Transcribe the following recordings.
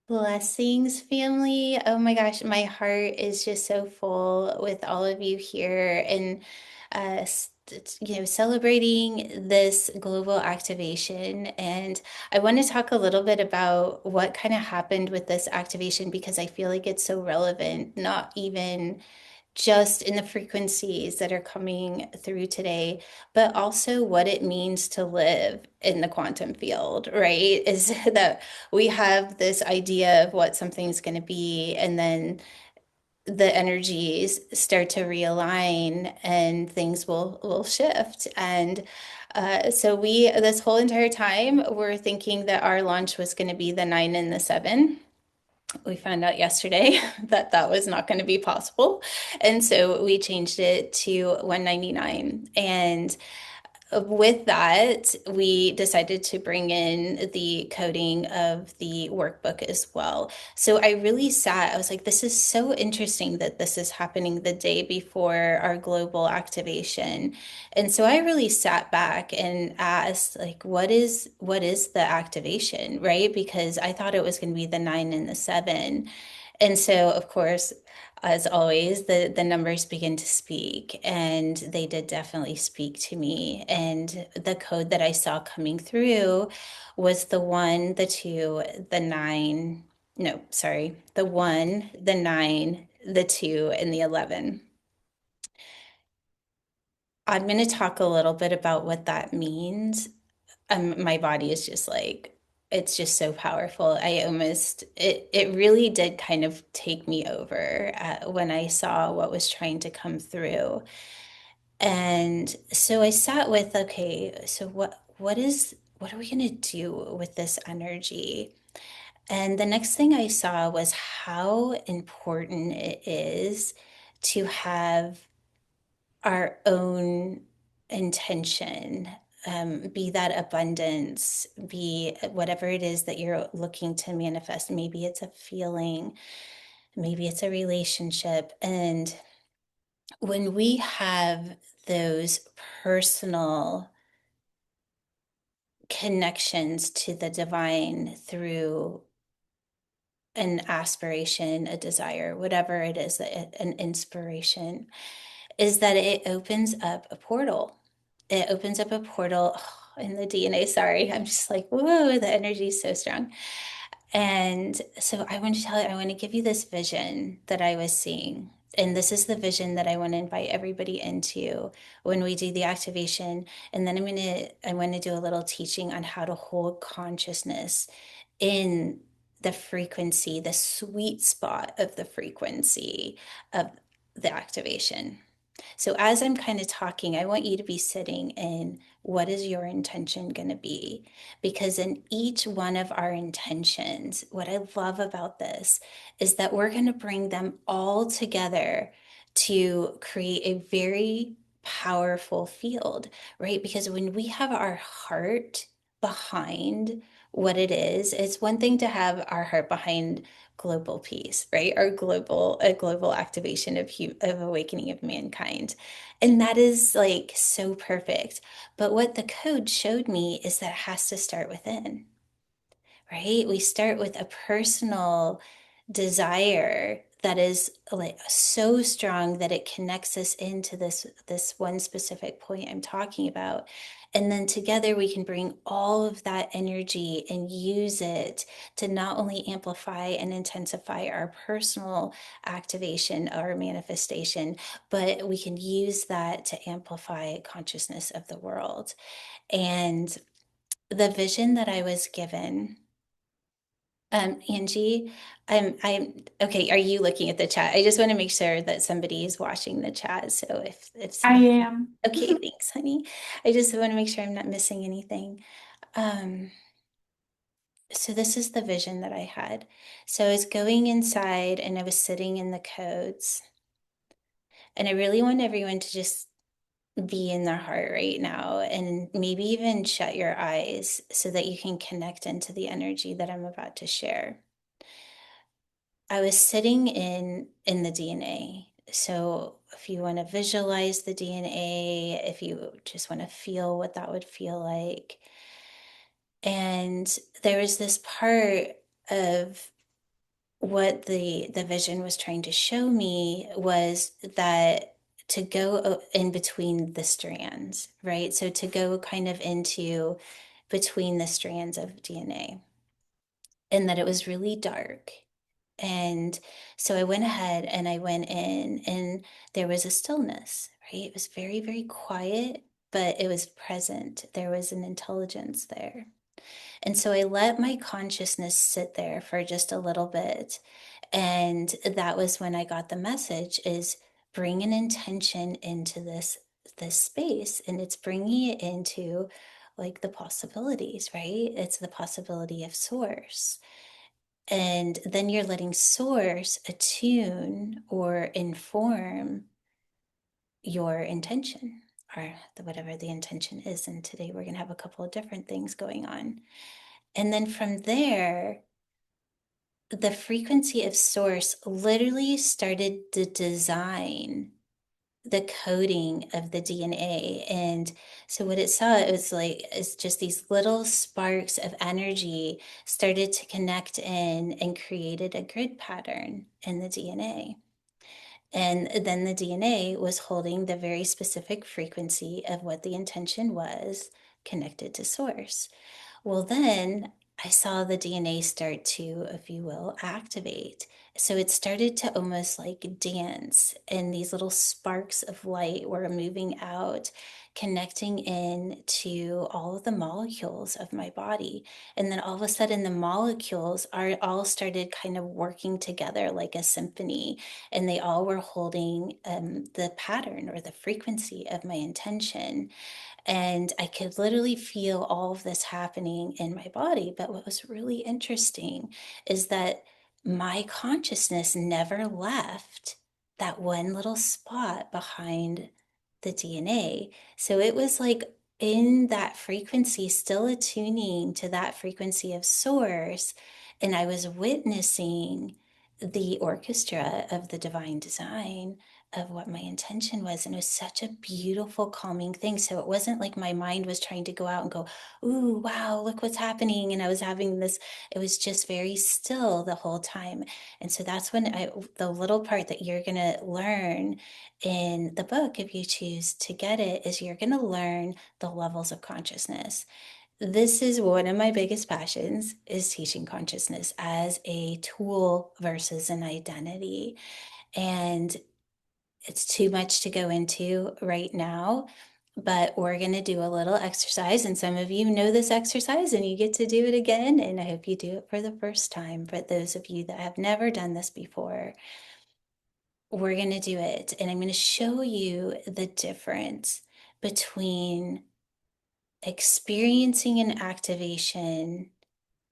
Blessings, family. Oh my gosh, my heart is just so full with all of you here and celebrating this global activation. And I want to talk a little bit about what kind of happened with this activation because I feel like it's so relevant, not even just in the frequencies that are coming through today, but also what it means to live in the quantum field, right? Is that we have this idea of what something's going to be, and then the energies start to realign and things will shift. And so we, this whole entire time, we're thinking that our launch was going to be the 9 and the 7. We found out yesterday that that was not going to be possible. And so we changed it to 199. And with that, we decided to bring in the coding of the workbook as well. So I really sat, I was like, this is so interesting that this is happening the day before our global activation. And so I really sat back and asked, like, what is the activation, right? Because I thought it was going to be the 9 and the 7. And so, of course, as always, the numbers begin to speak, and they did definitely speak to me. And the code that I saw coming through was the 1, the 2, the 9. No, sorry, the 1, the 9, the 2, and the 11. I'm going to talk a little bit about what that means. My body is just like, it's just so powerful. It really did kind of take me over when I saw what was trying to come through. And so I sat with, okay, so what are we going to do with this energy? And the next thing I saw was how important it is to have our own intention, be that abundance, be whatever it is that you're looking to manifest. Maybe it's a feeling, maybe it's a relationship. And when we have those personal connections to the divine through an aspiration, a desire, whatever it is, an inspiration, is that it opens up a portal. It opens up a portal in the DNA. Sorry, I'm just like, whoa, the energy is so strong. And so I want to tell you, I want to give you this vision that I was seeing. And this is the vision that I want to invite everybody into when we do the activation. And then I want to do a little teaching on how to hold consciousness in the frequency, the sweet spot of the frequency of the activation. So as I'm kind of talking, I want you to be sitting in what is your intention going to be? Because in each one of our intentions, what I love about this is that we're going to bring them all together to create a very powerful field, right? Because when we have our heart behind what it is, it's one thing to have our heart behind global peace, right? Or a global activation of awakening of mankind. And that is like so perfect. But what the code showed me is that it has to start within, right? We start with a personal desire that is like so strong that it connects us into this one specific point I'm talking about. And then together we can bring all of that energy and use it to not only amplify and intensify our personal activation or manifestation, but we can use that to amplify consciousness of the world. And the vision that I was given, Angie, I'm okay. Are you looking at the chat? I just want to make sure that somebody is watching the chat. So if I somebody, am. okay, thanks, honey. I just want to make sure I'm not missing anything. Um, so this is the vision that I had. So I was going inside and I was sitting in the codes, and I really want everyone to just be in their heart right now and maybe even shut your eyes so that you can connect into the energy that I'm about to share. I was sitting in the DNA. So if you want to visualize the DNA, if you just want to feel what that would feel like. And there was this part of what the vision was trying to show me was that to go in between the strands, right? So to go kind of into between the strands of DNA, and that it was really dark. And so I went ahead and I went in, and there was a stillness, right? It was very, very quiet, but it was present. There was an intelligence there. And so I let my consciousness sit there for just a little bit. And that was when I got the message, is bring an intention into this space, and it's bringing it into like the possibilities, right? It's the possibility of source. And then you're letting source attune or inform your intention, or whatever the intention is. And today we're going to have a couple of different things going on. And then from there, the frequency of source literally started to design the coding of the DNA. And so what it saw, it was like, it's just these little sparks of energy started to connect in and created a grid pattern in the DNA. And then the DNA was holding the very specific frequency of what the intention was connected to source. Well, then I saw the DNA start to, if you will, activate. So it started to almost like dance, and these little sparks of light were moving out, connecting in to all of the molecules of my body. And then all of a sudden, the molecules are all started kind of working together like a symphony, and they all were holding the pattern or the frequency of my intention. And I could literally feel all of this happening in my body. But what was really interesting is that my consciousness never left that one little spot behind the DNA. So it was like in that frequency, still attuning to that frequency of source. And I was witnessing the orchestra of the divine design of what my intention was. And it was such a beautiful, calming thing. So it wasn't like my mind was trying to go out and go, ooh, wow, look what's happening. And I was having this, it was just very still the whole time. And so that's when the little part that you're going to learn in the book, if you choose to get it, is you're going to learn the levels of consciousness. This is one of my biggest passions, is teaching consciousness as a tool versus an identity. And it's too much to go into right now, but we're going to do a little exercise. And some of you know this exercise and you get to do it again. And I hope you do it for the first time. But those of you that have never done this before, we're going to do it. And I'm going to show you the difference between experiencing an activation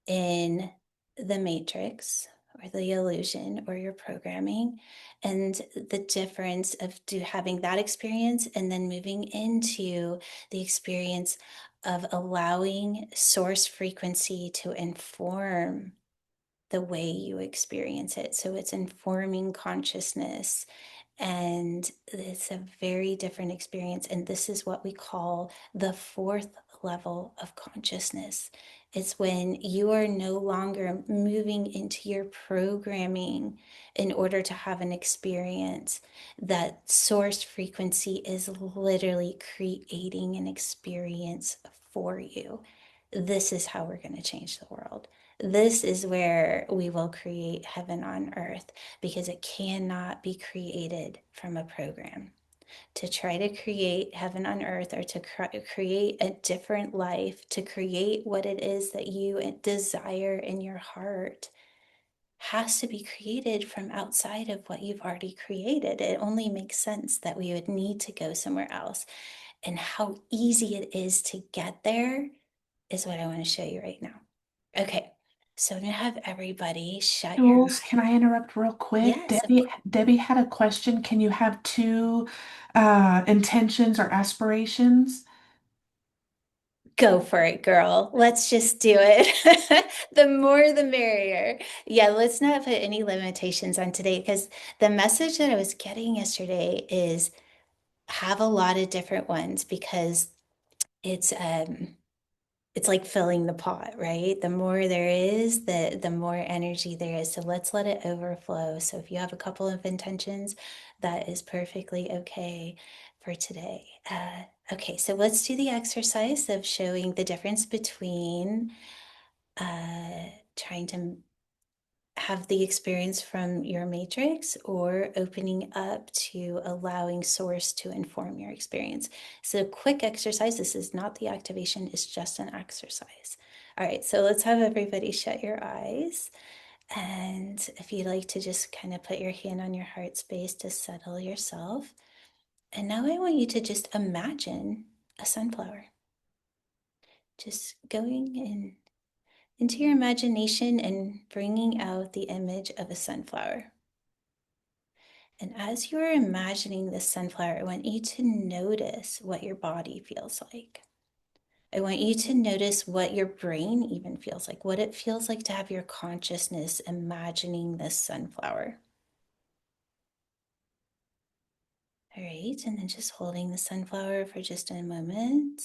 in the matrix or the illusion or your programming, and the difference of having that experience and then moving into the experience of allowing source frequency to inform the way you experience it. So it's informing consciousness, and it's a very different experience. And this is what we call the fourth level of consciousness. It's when you are no longer moving into your programming in order to have an experience. That source frequency is literally creating an experience for you. This is how we're going to change the world. This is where we will create heaven on earth, because it cannot be created from a program. To try to create heaven on earth, or to create a different life, to create what it is that you desire in your heart, has to be created from outside of what you've already created. It only makes sense that we would need to go somewhere else. And how easy it is to get there is what I want to show you right now. Okay, so I'm gonna have everybody shut your Jules, mind. can I interrupt real quick? Yes, of course. Debbie had a question. Can you have two intentions or aspirations? Go for it, girl. Let's just do it. The more the merrier. Yeah, let's not put any limitations on today, because the message that I was getting yesterday is have a lot of different ones, because it's it's like filling the pot, right? The more there is, the more energy there is. So let's let it overflow. So if you have a couple of intentions, that is perfectly okay for today. Okay, so let's do the exercise of showing the difference between trying to have the experience from your matrix or opening up to allowing source to inform your experience. So, quick exercise. This is not the activation, it's just an exercise. All right, so let's have everybody shut your eyes. And if you'd like to just kind of put your hand on your heart space to settle yourself. And now I want you to just imagine a sunflower, just going into your imagination and bringing out the image of a sunflower. And as you're imagining this sunflower, I want you to notice what your body feels like. I want you to notice what your brain even feels like, what it feels like to have your consciousness imagining this sunflower. All right, and then just holding the sunflower for just a moment.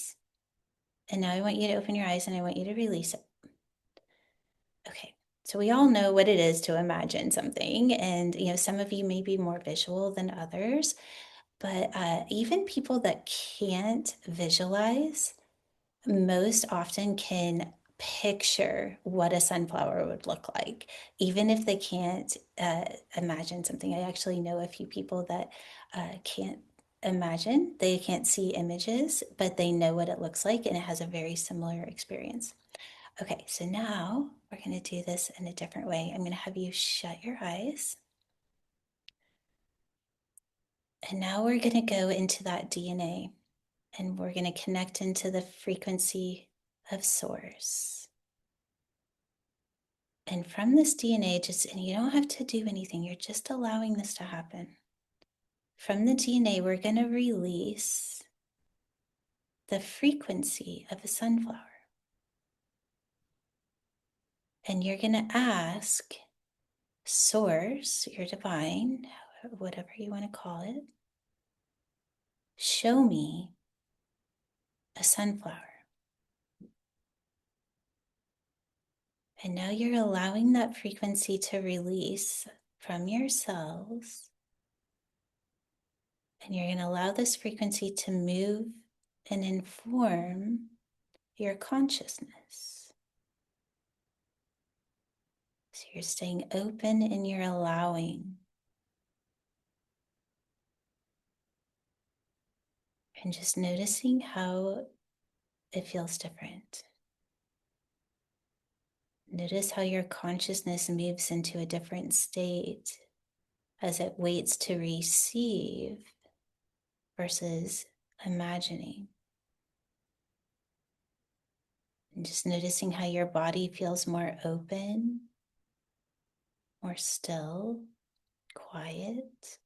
And now I want you to open your eyes and I want you to release it. Okay, so we all know what it is to imagine something. And, some of you may be more visual than others. But even people that can't visualize most often can picture what a sunflower would look like, even if they can't imagine something. I actually know a few people that can't imagine, they can't see images, but they know what it looks like and it has a very similar experience. Okay, so now we're going to do this in a different way. I'm going to have you shut your eyes. And now we're going to go into that DNA. And we're going to connect into the frequency of source. And from this DNA, and you don't have to do anything, you're just allowing this to happen. From the DNA, we're going to release the frequency of a sunflower. And you're going to ask source, your divine, whatever you want to call it, show me a sunflower. And now you're allowing that frequency to release from your cells. And you're going to allow this frequency to move and inform your consciousness. So you're staying open and you're allowing. And just noticing how it feels different. Notice how your consciousness moves into a different state as it waits to receive versus imagining. And just noticing how your body feels more open, more still, quiet.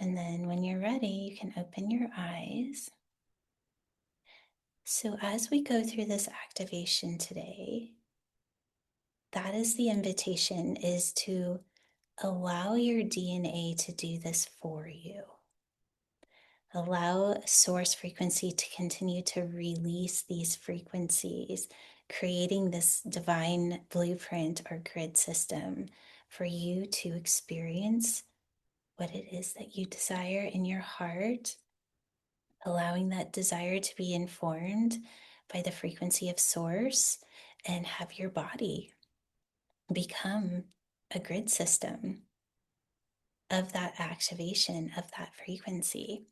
And then when you're ready, you can open your eyes. So as we go through this activation today, that is the invitation, is to allow your DNA to do this for you. Allow source frequency to continue to release these frequencies, creating this divine blueprint or grid system for you to experience what it is that you desire in your heart, allowing that desire to be informed by the frequency of source, and have your body become a grid system of that activation of that frequency.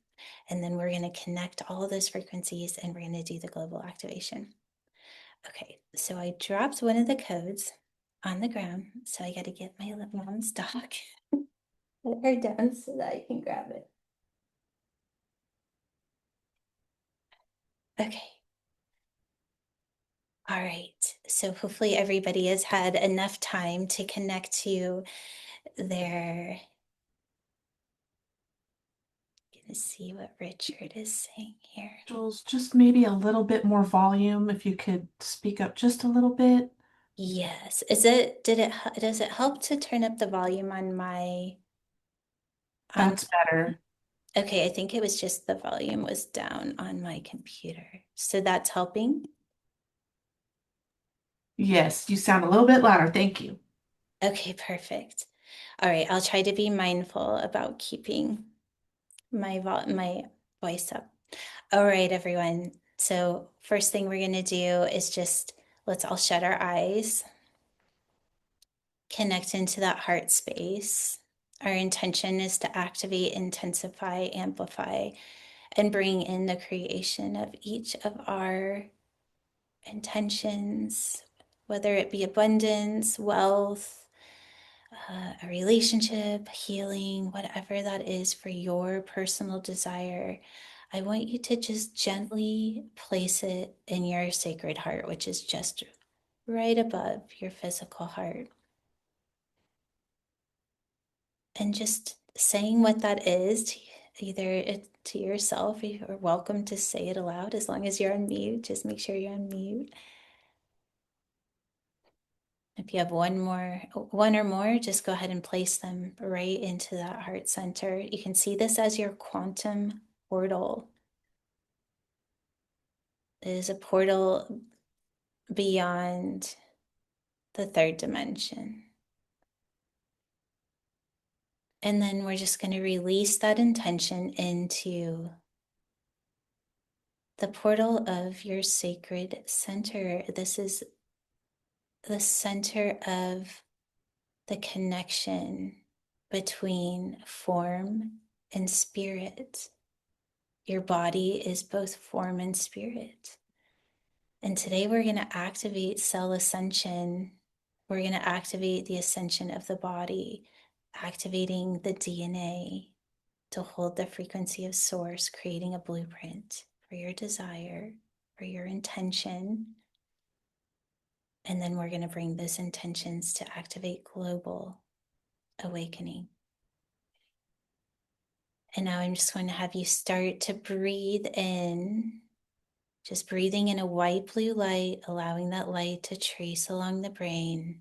And then we're going to connect all of those frequencies and we're going to do the global activation. Okay, so I dropped one of the codes on the ground. So I got to get my mom's dog, put her down so that I can grab it. Okay. All right. So hopefully everybody has had enough time to connect to their. Gonna see what Richard is saying here. Jules, just maybe a little bit more volume if you could speak up just a little bit. Yes. Does it help to turn up the volume on my, on, That's better. Okay, I think it was just the volume was down on my computer. So that's helping. Yes, you sound a little bit louder. Thank you. Okay, perfect. All right, I'll try to be mindful about keeping my voice up. All right, everyone. So first thing we're gonna do is just let's all shut our eyes, connect into that heart space. Our intention is to activate, intensify, amplify, and bring in the creation of each of our intentions, whether it be abundance, wealth, a relationship, healing, whatever that is for your personal desire. I want you to just gently place it in your sacred heart, which is just right above your physical heart. And just saying what that is, either to yourself, you're welcome to say it aloud as long as you're on mute. Just make sure you're on mute. If you have one or more, just go ahead and place them right into that heart center. You can see this as your quantum portal. It is a portal beyond the third dimension. And then we're just going to release that intention into the portal of your sacred center. This is the center of the connection between form and spirit. Your body is both form and spirit. And today we're going to activate cell ascension. We're going to activate the ascension of the body, activating the DNA to hold the frequency of source, creating a blueprint for your desire, for your intention. And then we're going to bring those intentions to activate global awakening. And now I'm just going to have you start to breathe in, just breathing in a white blue light, allowing that light to trace along the brain,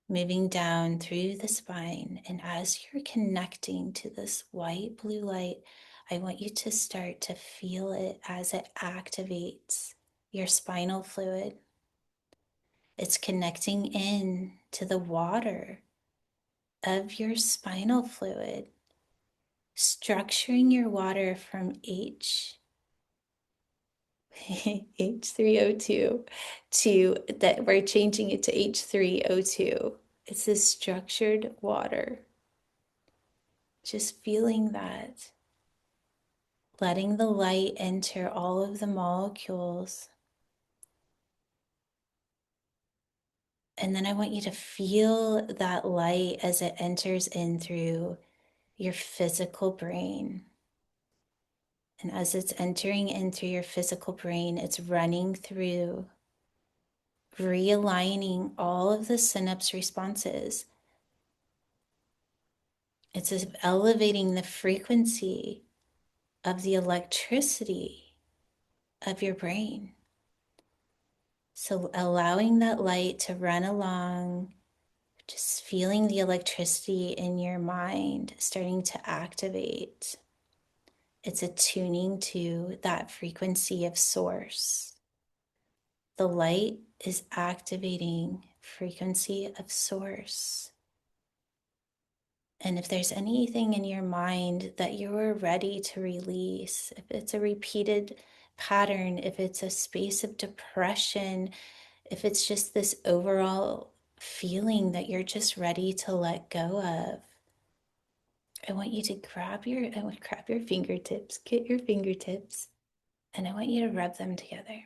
moving down through the spine. And as you're connecting to this white blue light, I want you to start to feel it as it activates your spinal fluid. It's connecting in to the water of your spinal fluid, structuring your water from H3O2 to that we're changing it to H3O2. It's this structured water. Just feeling that, letting the light enter all of the molecules. And then I want you to feel that light as it enters in through your physical brain. And as it's entering in through your physical brain, it's running through, realigning all of the synapse responses. It's elevating the frequency of the electricity of your brain. So allowing that light to run along, just feeling the electricity in your mind starting to activate. It's attuning to that frequency of source. The light is activating frequency of source. And if there's anything in your mind that you're ready to release, if it's a repeated pattern, if it's a space of depression, if it's just this overall feeling that you're just ready to let go of, I want you to grab your fingertips, get your fingertips, and I want you to rub them together.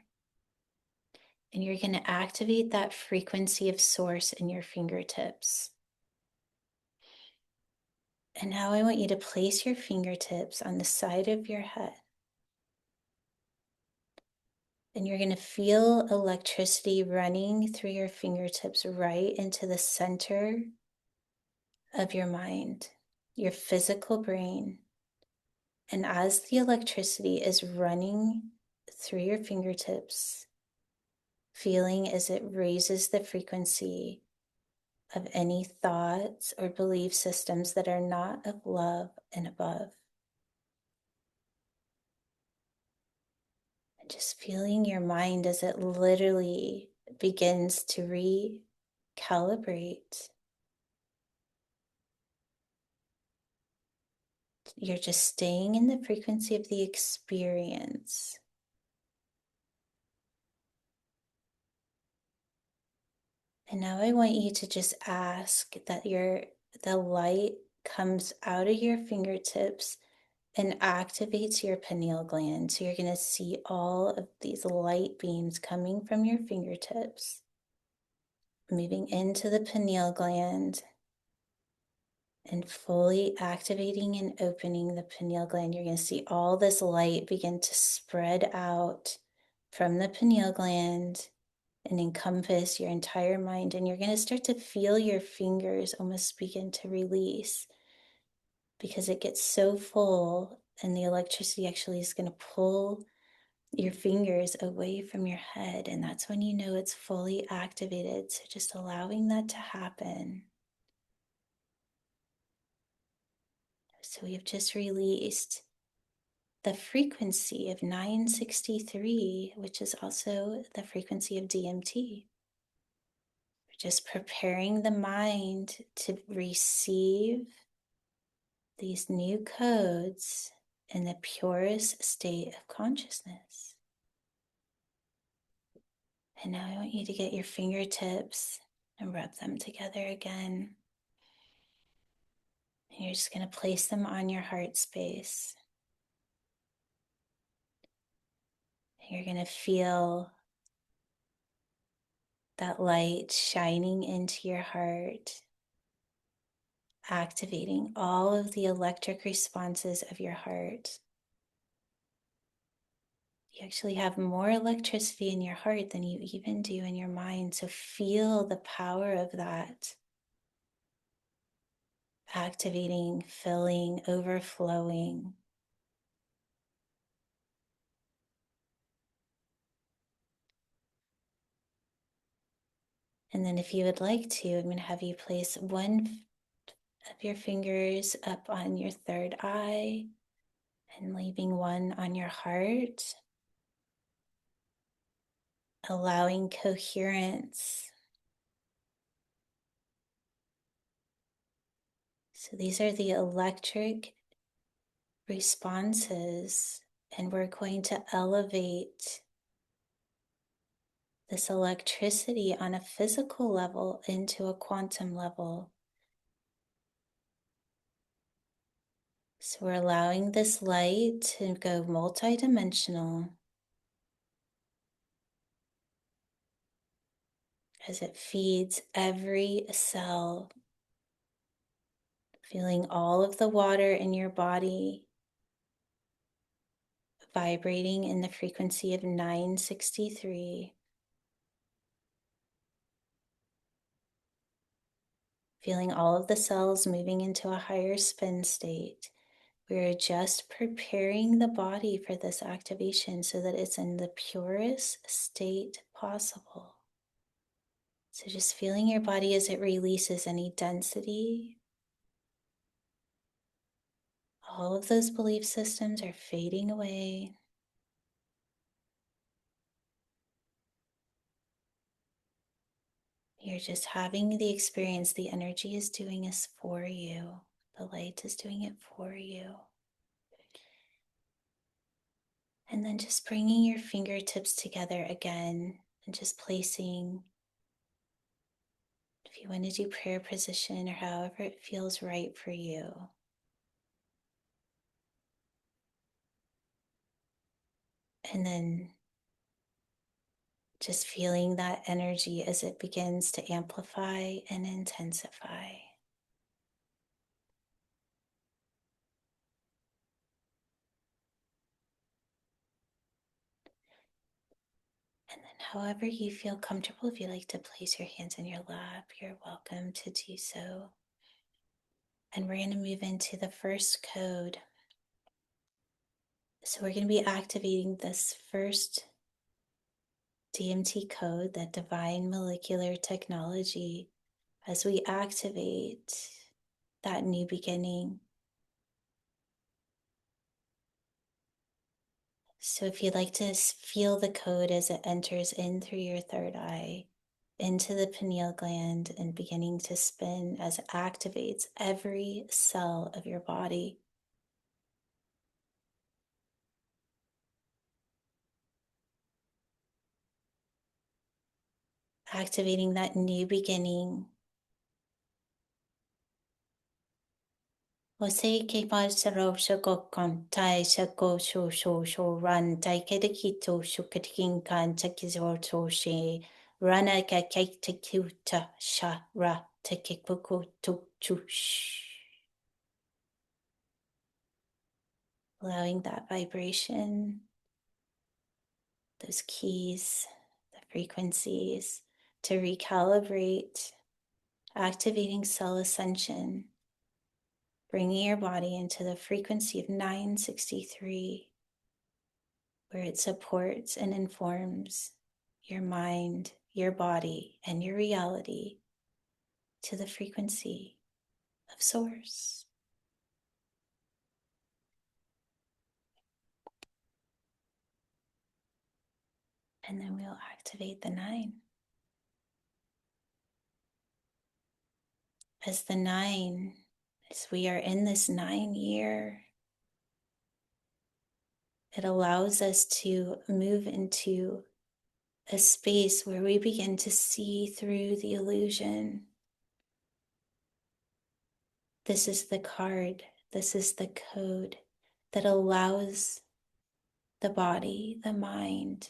And you're going to activate that frequency of source in your fingertips. And now I want you to place your fingertips on the side of your head. And you're going to feel electricity running through your fingertips right into the center of your mind, your physical brain. And as the electricity is running through your fingertips, feeling as it raises the frequency of any thoughts or belief systems that are not of love and above. Just feeling your mind as it literally begins to recalibrate. You're just staying in the frequency of the experience. And now I want you to just ask that the light comes out of your fingertips and activates your pineal gland. So you're going to see all of these light beams coming from your fingertips, moving into the pineal gland and fully activating and opening the pineal gland. You're going to see all this light begin to spread out from the pineal gland and encompass your entire mind. And you're going to start to feel your fingers almost begin to release because it gets so full, and the electricity actually is going to pull your fingers away from your head. And that's when you know it's fully activated. So just allowing that to happen. So we have just released the frequency of 963, which is also the frequency of DMT. We're just preparing the mind to receive these new codes in the purest state of consciousness. And now I want you to get your fingertips and rub them together again. And you're just going to place them on your heart space. And you're going to feel that light shining into your heart, activating all of the electric responses of your heart. You actually have more electricity in your heart than you even do in your mind. So feel the power of that, activating, filling, overflowing. And then if you would like to, I'm going to have you place one of your fingers up on your third eye and leaving one on your heart, allowing coherence. So these are the electric responses, and we're going to elevate this electricity on a physical level into a quantum level. So we're allowing this light to go multidimensional as it feeds every cell, feeling all of the water in your body vibrating in the frequency of 963. Feeling all of the cells moving into a higher spin state. We're just preparing the body for this activation so that it's in the purest state possible. So just feeling your body as it releases any density. All of those belief systems are fading away. You're just having the experience. The energy is doing this for you. The light is doing it for you. And then just bringing your fingertips together again and just placing, if you want to do prayer position or however it feels right for you. And then just feeling that energy as it begins to amplify and intensify. And then however you feel comfortable, if you like to place your hands in your lap, you're welcome to do so. And we're going to move into the first code. So we're going to be activating this first DMT code, that divine molecular technology, as we activate that new beginning. So if you'd like to feel the code as it enters in through your third eye, into the pineal gland and beginning to spin as it activates every cell of your body. Activating that new beginning. Você que vai ser o seu contai, seu go show run, tai que de kito, shukatin kan, take your to she, run a cake to kuta, sha ra, take puku to chush. Allowing that vibration, those keys, the frequencies to recalibrate, activating cell ascension, bringing your body into the frequency of 963, where it supports and informs your mind, your body, and your reality to the frequency of Source. And then we'll activate the 9. As the 9, as we are in this 9 year, it allows us to move into a space where we begin to see through the illusion. This is the card, this is the code that allows the body, the mind,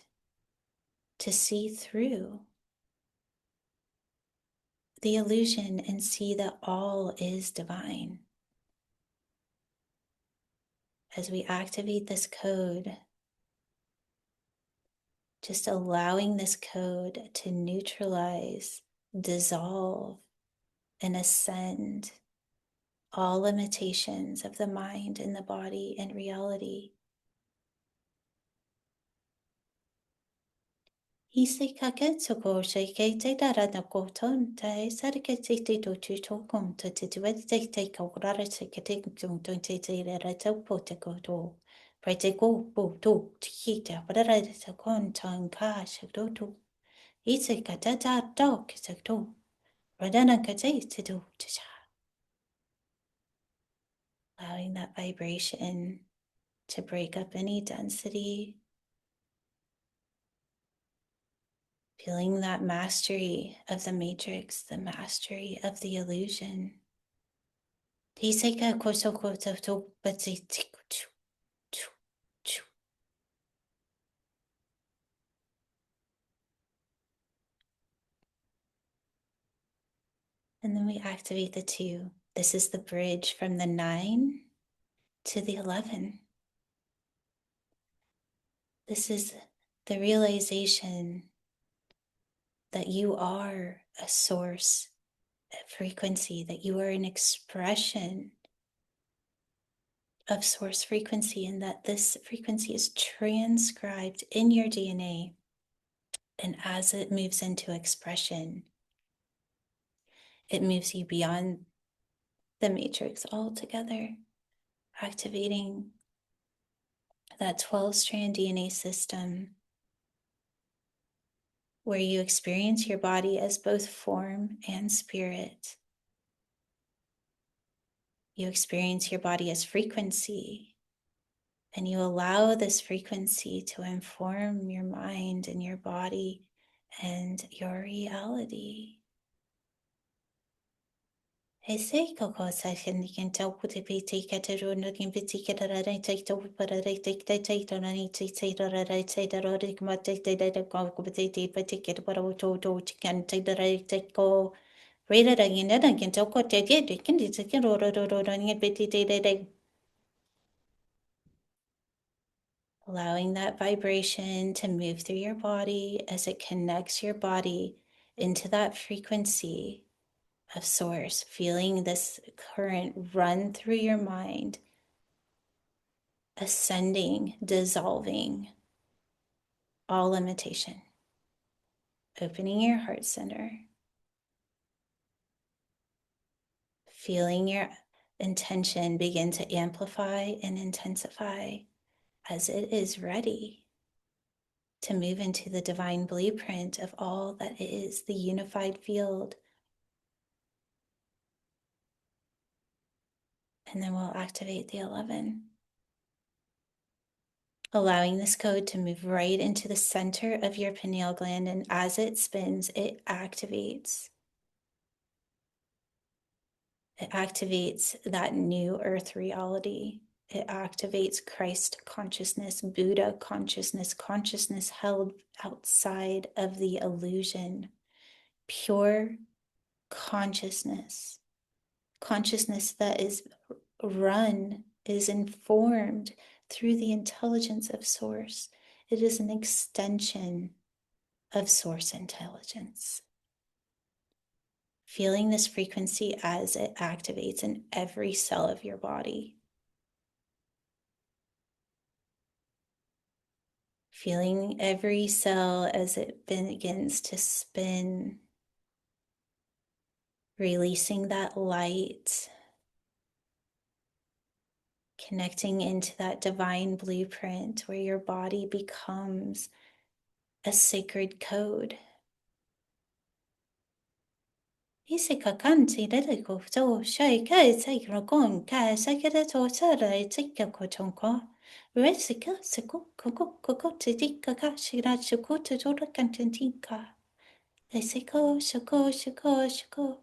to see through the illusion and see that all is divine. As we activate this code, just allowing this code to neutralize, dissolve, and ascend all limitations of the mind and the body and reality. Isi kaketsuko shake te dara na koton te sarikete te to chokon to te te kaurara te kate kung te te rara te po te koto. Prete go po to tikita parara te kon tan ka shakto. Isi katata dog sakto. Radana kate te do te cha. Allowing that vibration to break up any density. Feeling that mastery of the matrix, the mastery of the illusion. And then we activate the 2. This is the bridge from the 9 to the 11. This is the realization that you are a source, a frequency, that you are an expression of source frequency, and that this frequency is transcribed in your DNA. And as it moves into expression, it moves you beyond the matrix altogether, activating that 12-strand DNA system where you experience your body as both form and spirit. You experience your body as frequency, and you allow this frequency to inform your mind and your body and your reality. He say koko sa hindi kin tau puti piti katero no kin piti katara rai tai tau para rai tai tai tai to nani tai tai ra rai tai da ro rik ma tai tai da ko ko piti ti piti ket para o to chikan tai da rai tai ko rai ra rai na da kin tau ko tai ti kin ti kin ro ni piti tai da. Allowing that vibration to move through your body as it connects your body into that frequency of source, feeling this current run through your mind, ascending, dissolving all limitation, opening your heart center, feeling your intention begin to amplify and intensify as it is ready to move into the divine blueprint of all that is the unified field. And then we'll activate the 11, allowing this code to move right into the center of your pineal gland. And as it spins, it activates. It activates that new earth reality. It activates Christ consciousness, Buddha consciousness, consciousness held outside of the illusion, pure consciousness, consciousness that is informed through the intelligence of Source. It is an extension of Source intelligence. Feeling this frequency as it activates in every cell of your body. Feeling every cell as it begins to spin, releasing that light, connecting into that divine blueprint where your body becomes a sacred code. Isika kanti dedeko to shai kai sakro gon kai sakere to sara tika kotonko. Resika siko koko titika kashira shukuta jora kantinka. Lesiko shiko.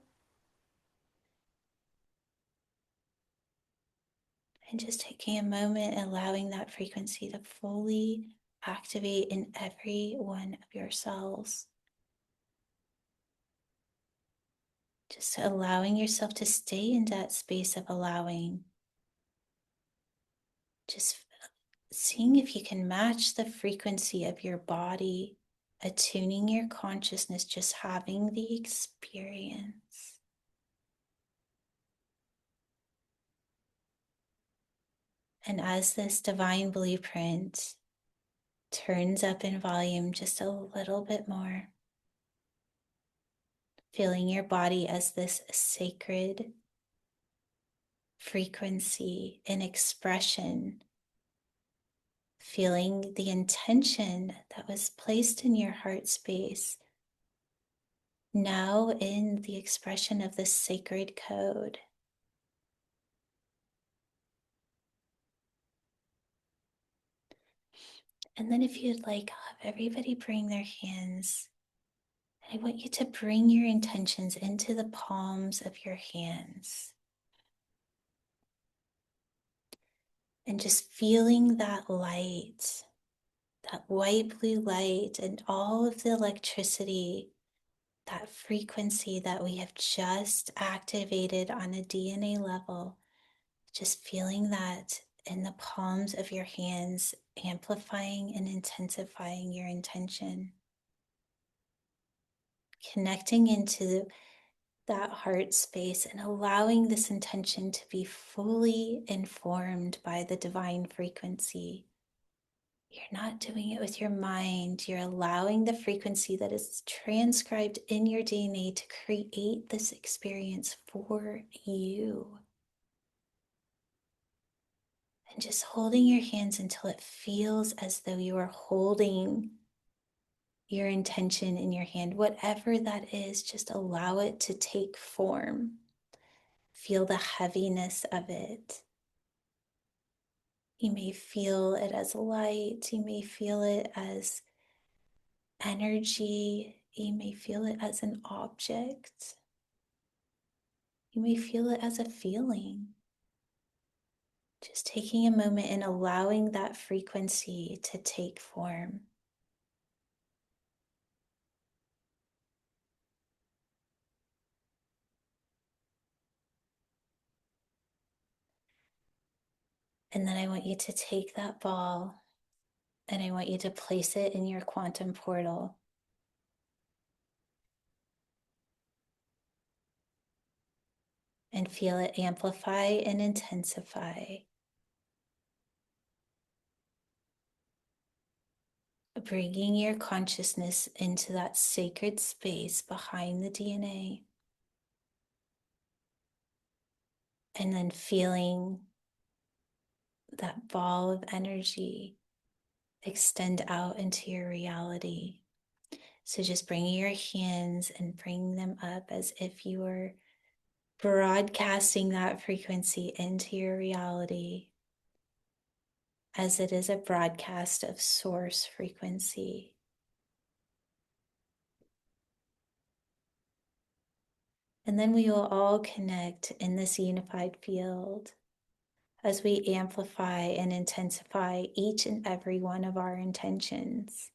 And just taking a moment, allowing that frequency to fully activate in every one of your cells. Just allowing yourself to stay in that space of allowing. Just seeing if you can match the frequency of your body, attuning your consciousness, just having the experience. And as this divine blueprint turns up in volume just a little bit more, feeling your body as this sacred frequency and expression, feeling the intention that was placed in your heart space now in the expression of this sacred code. And then if you'd like, have everybody bring their hands. And I want you to bring your intentions into the palms of your hands. And just feeling that light, that white blue light, and all of the electricity, that frequency that we have just activated on a DNA level, just feeling that in the palms of your hands, amplifying and intensifying your intention. Connecting into that heart space and allowing this intention to be fully informed by the divine frequency. You're not doing it with your mind. You're allowing the frequency that is transcribed in your DNA to create this experience for you. And just holding your hands until it feels as though you are holding your intention in your hand. Whatever that is, just allow it to take form. Feel the heaviness of it. You may feel it as light. You may feel it as energy. You may feel it as an object. You may feel it as a feeling. Just taking a moment and allowing that frequency to take form. And then I want you to take that ball and I want you to place it in your quantum portal. And feel it amplify and intensify. Bringing your consciousness into that sacred space behind the DNA. And then feeling that ball of energy extend out into your reality. So just bring your hands and bring them up as if you were broadcasting that frequency into your reality, as it is a broadcast of source frequency. And then we will all connect in this unified field as we amplify and intensify each and every one of our intentions,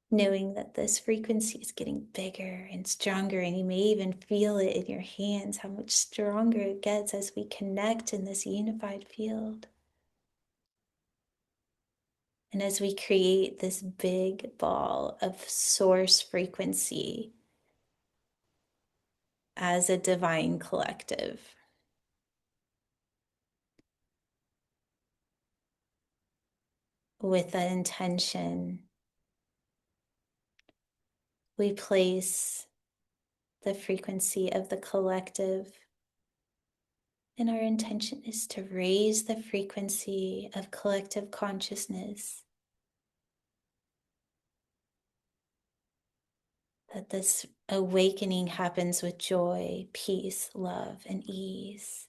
knowing that this frequency is getting bigger and stronger, and you may even feel it in your hands, how much stronger it gets as we connect in this unified field. And as we create this big ball of source frequency as a divine collective, with the intention, we place the frequency of the collective. And our intention is to raise the frequency of collective consciousness, that this awakening happens with joy, peace, love, and ease.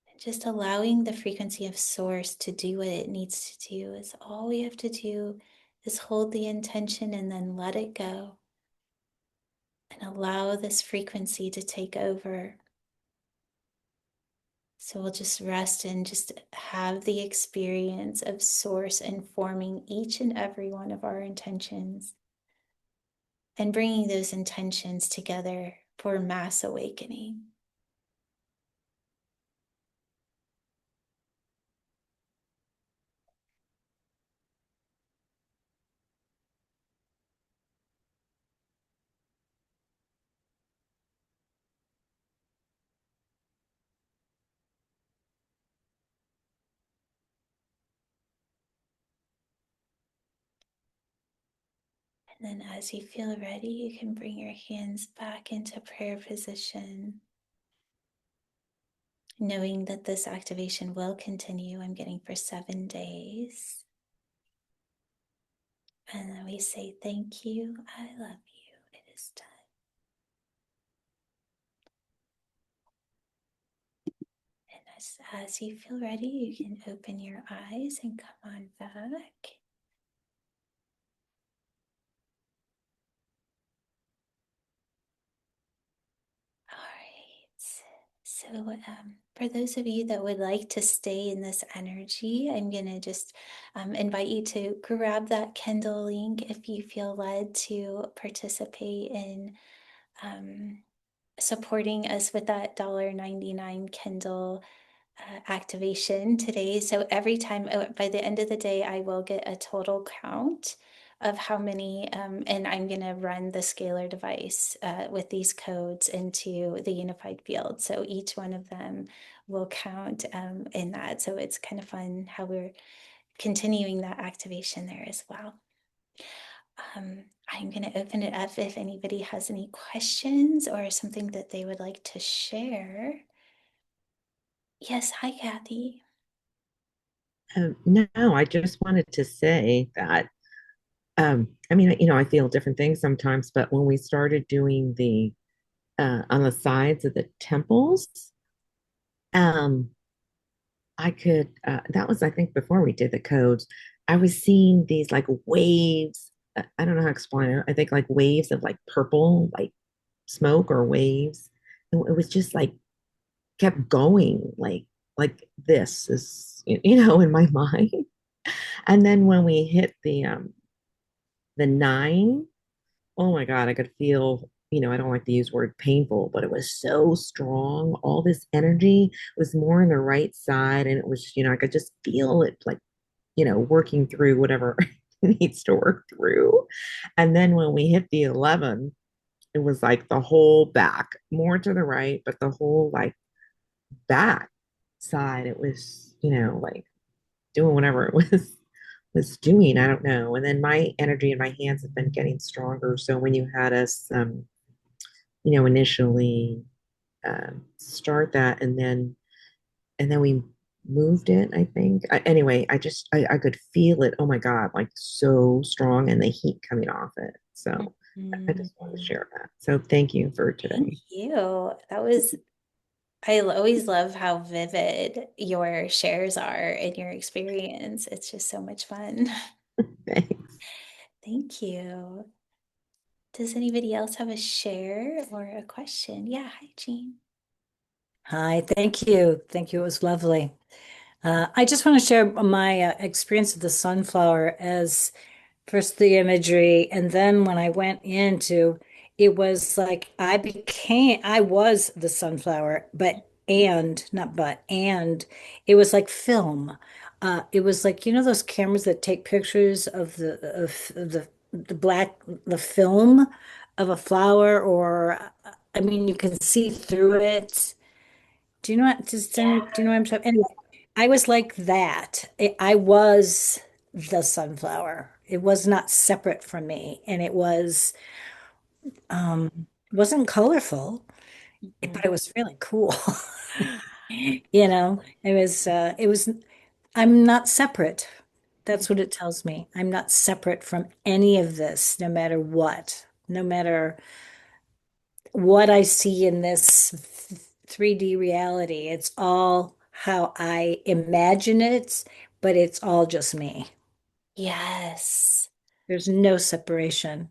And just allowing the frequency of source to do what it needs to do is all we have to do, is hold the intention and then let it go. And allow this frequency to take over. So we'll just rest and just have the experience of source informing each and every one of our intentions, and bringing those intentions together for mass awakening. And then as you feel ready, you can bring your hands back into prayer position, knowing that this activation will continue. I'm getting for 7 days. And then we say, thank you, I love you, it is done. And as you feel ready, you can open your eyes and come on back. All right. So, for those of you that would like to stay in this energy, I'm going to just invite you to grab that Kindle link if you feel led to participate in supporting us with that $1.99 Kindle activation today. So every time, by the end of the day, I will get a total count of how many, and I'm going to run the scalar device with these codes into the unified field. So each one of them will count in that. So it's kind of fun how we're continuing that activation there as well. I'm going to open it up if anybody has any questions or something that they would like to share. Yes, hi, Kathy. No, I just wanted to say that, I mean, I feel different things sometimes, but when we started doing the on the sides of the temples, um, that was, I think, before we did the codes, I was seeing these like waves. I don't know how to explain it. I think like waves of like purple, like smoke or waves. And it was just like kept going, like this is, in my mind. And then when we hit the 9, oh my God, I could feel, I don't like to use the word painful, but it was so strong. All this energy was more on the right side. And it was, I could just feel it like, working through whatever needs to work through. And then when we hit the 11, it was like the whole back, more to the right, but the whole like back side, it was, like doing whatever it was doing. I don't know. And then my energy in my hands have been getting stronger. So when you had us, initially start that, and then we moved it, I think. Anyway, I could feel it. Oh my God, like so strong and the heat coming off it. So I just wanted to Mhm. share that. So thank you for Thank today. you. I always love how vivid your shares are in your experience. It's just so much fun. Thanks. Thank you. Does anybody else have a share or a question? Yeah, hi, Jean. Hi, thank you. Thank you. It was lovely. I just want to share my experience of the sunflower as first the imagery, and then when I went into it was like I was the sunflower, but and not but and it was like film. It was like those cameras that take pictures of the black the film of a flower, or I mean you can see through it. Do you know what I'm talking? Anyway, I was like that. I was the sunflower. It was not separate from me, and it wasn't colorful, but it Mhm. was really cool. It was. I'm not separate. That's what it tells me. I'm not separate from any of this, no matter what. No matter what I see in this 3D reality. It's all how I imagine it, but it's all just me. Yes. There's no separation.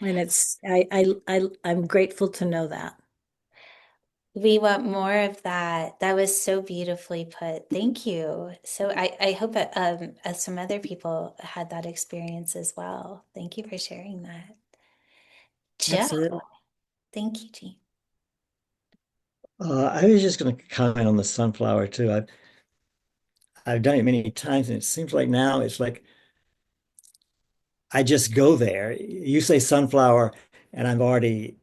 And I'm grateful to know that. We want more of that. That was so beautifully put. Thank you. So I hope that some other people had that experience as well. Thank you for sharing that. Joe, Absolutely. thank you, Jean. I was just going to comment on the sunflower too. I've done it many times, and it seems like now it's like I just go there. You say sunflower, and I'm already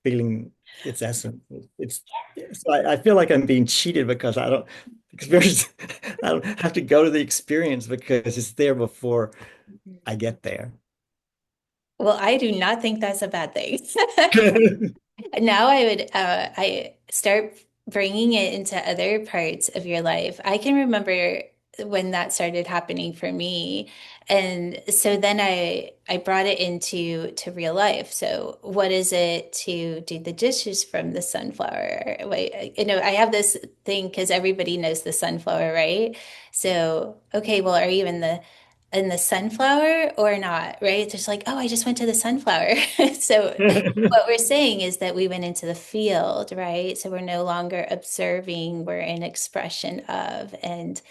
feeling its essence. It's so I feel like I'm being cheated because I don't experience. I don't have to go to the experience because it's there before I get there. Well, I do not think that's a bad thing. Now I start bringing it into other parts of your life. I can remember when that started happening for me. And so then I brought it to real life. So what is it to do the dishes from the sunflower? Wait, I have this thing because everybody knows the sunflower, right? So, okay, well, are you in the sunflower or not, right? It's just like, oh, I just went to the sunflower. So what we're saying is that we went into the field, right? So we're no longer observing, we're in expression of. And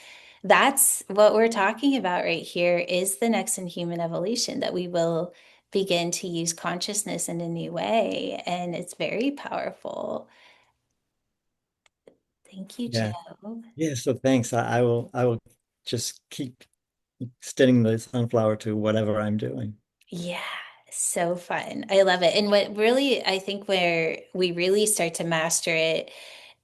that's what we're talking about right here is the next in human evolution, that we will begin to use consciousness in a new way. And it's very powerful. Thank you, Yeah. Joe. Yeah. So thanks. I will just keep extending the sunflower to whatever I'm doing. Yeah, so fun. I love it. And what really, I think where we really start to master it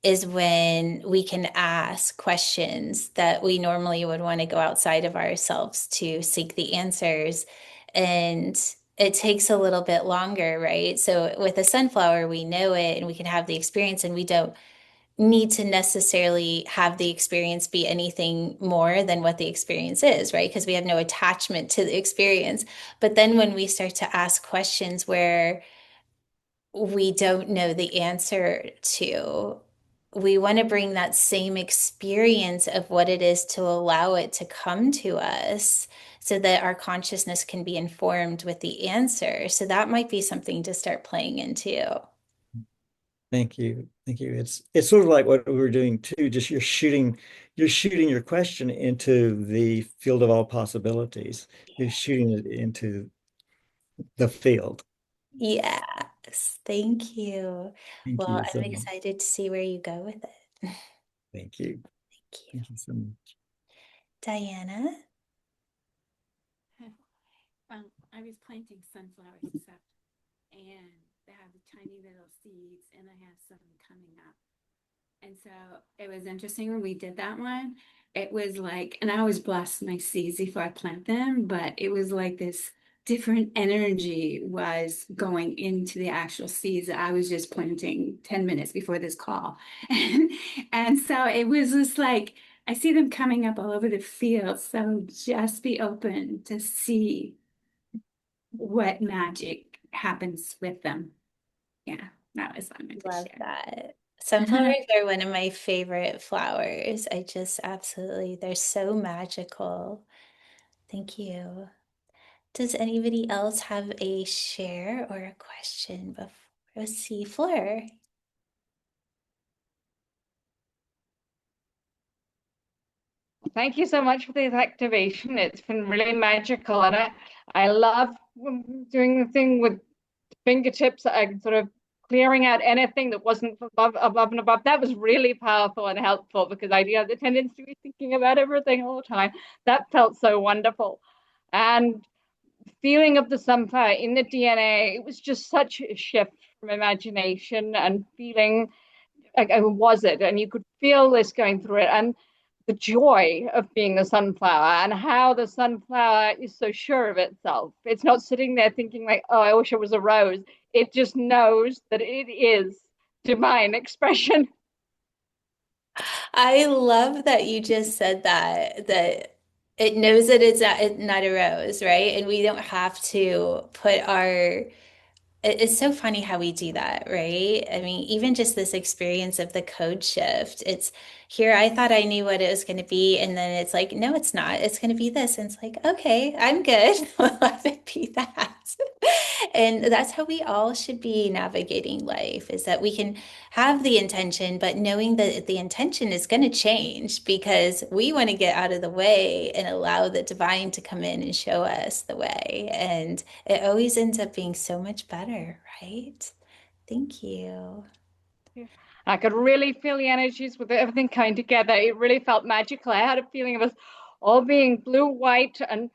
is when we can ask questions that we normally would want to go outside of ourselves to seek the answers. And it takes a little bit longer, right? So with a sunflower, we know it and we can have the experience, and we don't need to necessarily have the experience be anything more than what the experience is, right? Because we have no attachment to the experience. But then when we start to ask questions where we don't know the answer to, we want to bring that same experience of what it is to allow it to come to us so that our consciousness can be informed with the answer. So that might be something to start playing into. Thank you. Thank you. It's sort of like what we were doing too, just you're shooting your question into the field of all possibilities. You're shooting it into the field. Yes, thank you. Thank Well, you so I'm much. excited to see where you go with it. Thank you. Thank you. Thank you so much. Diana? Well, I was planting sunflowers this afternoon, and they have the tiny little seeds, and I have some coming up. And so it was interesting when we did that one. It was like, and I always bless my seeds before I plant them, but it was like this different energy was going into the actual seeds that I was just planting 10 minutes before this call. And so it was just like, I see them coming up all over the field. So just be open to see what magic happens with them. Yeah, that was what I meant to Love share. that. Sunflowers are one of my favorite flowers. I just absolutely, they're so magical. Thank you. Does anybody else have a share or a question before? Let's see, Fleur. Thank you so much for this activation. It's been really magical, and I love doing the thing with fingertips, sort of clearing out anything that wasn't above and above. That was really powerful and helpful because I do have the tendency to be thinking about everything all the time. That felt so wonderful. And feeling of the sunflower in the DNA, it was just such a shift from imagination and feeling like, was it? And you could feel this going through it. And the joy of being a sunflower and how the sunflower is so sure of itself. It's not sitting there thinking like, oh, I wish it was a rose. It just knows that it is divine expression. I love that you just said that it knows that it's not a rose, right? And we don't have to put our it's so funny how we do that, right? I mean, even just this experience of the code shift, it's here. I thought I knew what it was going to be. And then it's like, no, it's not. It's going to be this. And it's like, okay, I'm good. Let it be that. And that's how we all should be navigating life is that we can have the intention, but knowing that the intention is going to change because we want to get out of the way and allow the divine to come in and show us the way. And it always ends up being so much better, right? Thank you. I could really feel the energies with everything coming together. It really felt magical. I had a feeling of us all being blue, white, and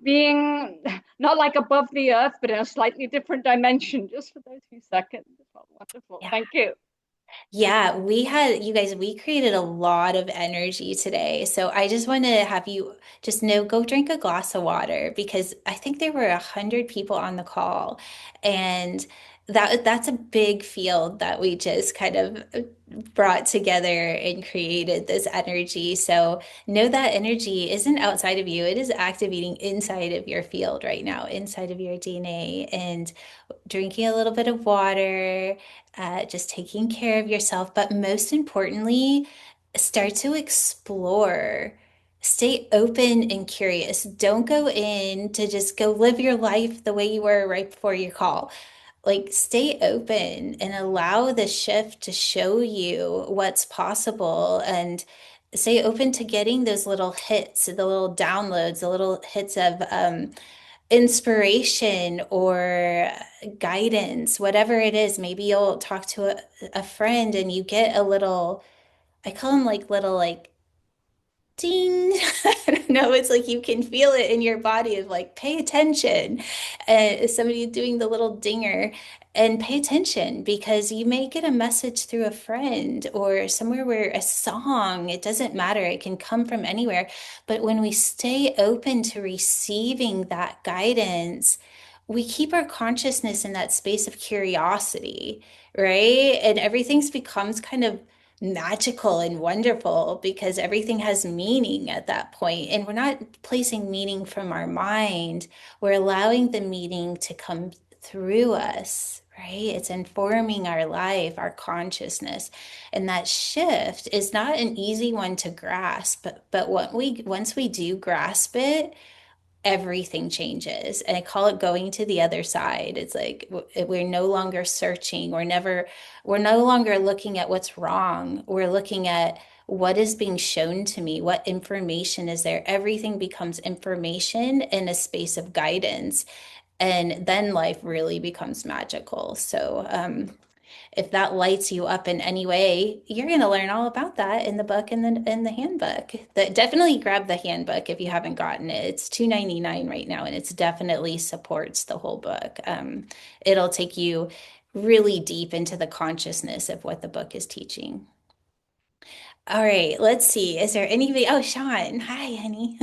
being not like above the earth, but in a slightly different dimension just for those few seconds. It felt wonderful. Yeah. Thank you. Yeah, we had, you guys, we created a lot of energy today. So I just want to have you just know, go drink a glass of water because I think there were 100 people on the call. And that's a big field that we just kind of brought together and created this energy. So know that energy isn't outside of you. It is activating inside of your field right now, inside of your DNA. And drinking a little bit of water, just taking care of yourself. But most importantly, start to explore. Stay open and curious. Don't go in to just go live your life the way you were right before your call. Like, stay open and allow the shift to show you what's possible and stay open to getting those little hits, the little downloads, the little hits of inspiration or guidance, whatever it is. Maybe you'll talk to a friend and you get a little, I call them like little like ding. I don't know. It's like you can feel it in your body of like, pay attention. Somebody doing the little dinger and pay attention because you may get a message through a friend or somewhere where a song, it doesn't matter. It can come from anywhere. But when we stay open to receiving that guidance, we keep our consciousness in that space of curiosity, right? And everything's becomes kind of magical and wonderful because everything has meaning at that point. And we're not placing meaning from our mind, we're allowing the meaning to come through us, right? It's informing our life, our consciousness. And that shift is not an easy one to grasp, but once we do grasp it, everything changes. And I call it going to the other side. It's like we're no longer searching. We're no longer looking at what's wrong. We're looking at what is being shown to me, what information is there. Everything becomes information in a space of guidance. And then life really becomes magical. So, if that lights you up in any way, you're going to learn all about that in the book and then in the handbook. Definitely grab the handbook if you haven't gotten it. It's $2.99 right now, and it's definitely supports the whole book. It'll take you really deep into the consciousness of what the book is teaching. All right, let's see. Is there anybody? Oh, Sean. Hi, honey.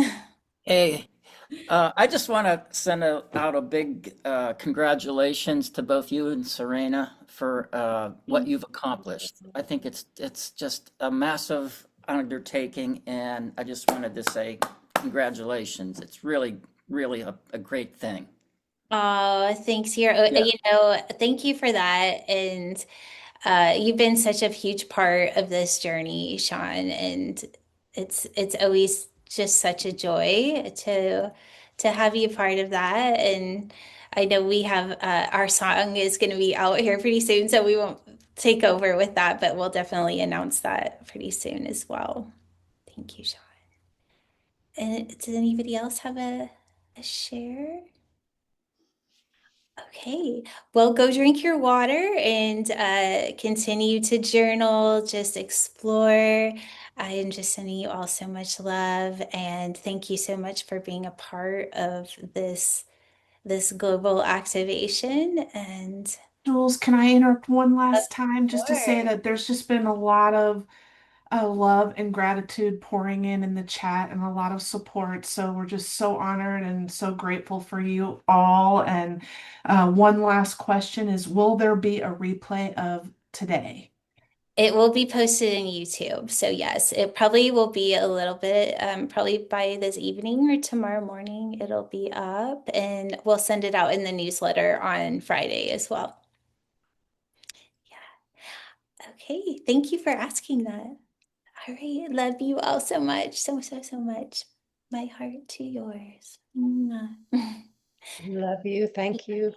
Hey, I just want to send out a big congratulations to both you and Serena for what you've accomplished. I think it's just a massive undertaking, and I just wanted to say congratulations. It's really a great thing. Oh, thanks. Here, Yeah. thank you for that. And you've been such a huge part of this journey, Sean, and it's always just such a joy to have you part of that. And I know we have our song is going to be out here pretty soon, so we won't take over with that, but we'll definitely announce that pretty soon as well. Thank you, Sean. And does anybody else have a share? Okay, well, go drink your water and continue to journal, just explore. I am just sending you all so much love and thank you so much for being a part of this global activation. And Jules, can I interrupt one of last time just to say course, that there's just been a lot of love and gratitude pouring in the chat and a lot of support. So we're just so honored and so grateful for you all. And one last question is, will there be a replay of today? it will be posted in YouTube. So yes, it probably will be a little bit, probably by this evening or tomorrow morning, it'll be up and we'll send it out in the newsletter on Friday as well. Yeah. Okay. Thank you for asking that. All right. Love you all so much. So much. My heart to yours. Mwah. Love you. Thank you.